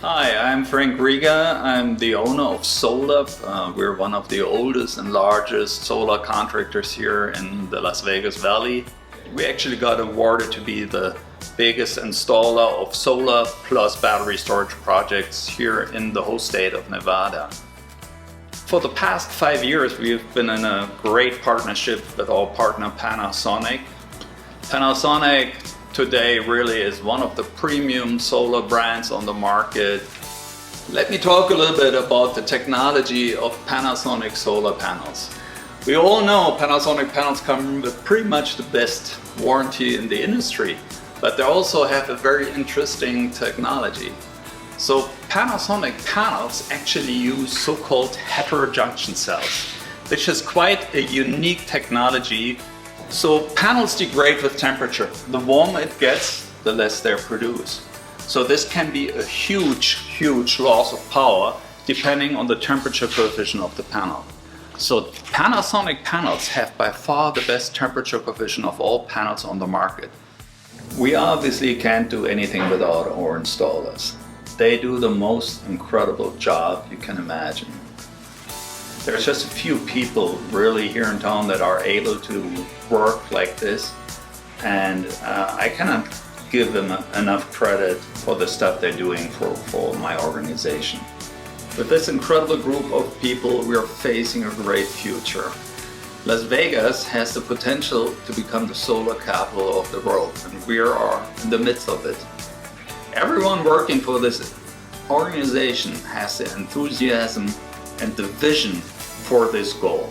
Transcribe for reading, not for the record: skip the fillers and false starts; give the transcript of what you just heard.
Hi, I'm Frank Rieger. I'm the owner of Solar. We're one of the oldest and largest solar contractors here in the Las Vegas Valley. We actually got awarded to be the biggest installer of solar plus battery storage projects here in the whole state of Nevada. For the past 5 years, we've been in a great partnership with our partner Panasonic. Panasonic today really is one of the premium solar brands on the market. Let me talk a little bit about the technology of Panasonic Solar Panels. We all know Panasonic panels come with pretty much the best warranty in the industry, but they also have a very interesting technology. So Panasonic panels actually use so-called heterojunction cells, which is quite a unique technology. So panels degrade with temperature. The warmer it gets, the less they produce. So this can be a huge loss of power depending on the temperature coefficient of the panel. So Panasonic panels have by far the best temperature coefficient of all panels on the market. We obviously can't do anything without our installers. They do the most incredible job you can imagine. There's just a few people really here in town that are able to work like this, and I cannot give them enough credit for the stuff they're doing for my organization. With this incredible group of people, we are facing a great future. Las Vegas has the potential to become the solar capital of the world, and we are in the midst of it. Everyone working for this organization has the enthusiasm and the vision for this goal.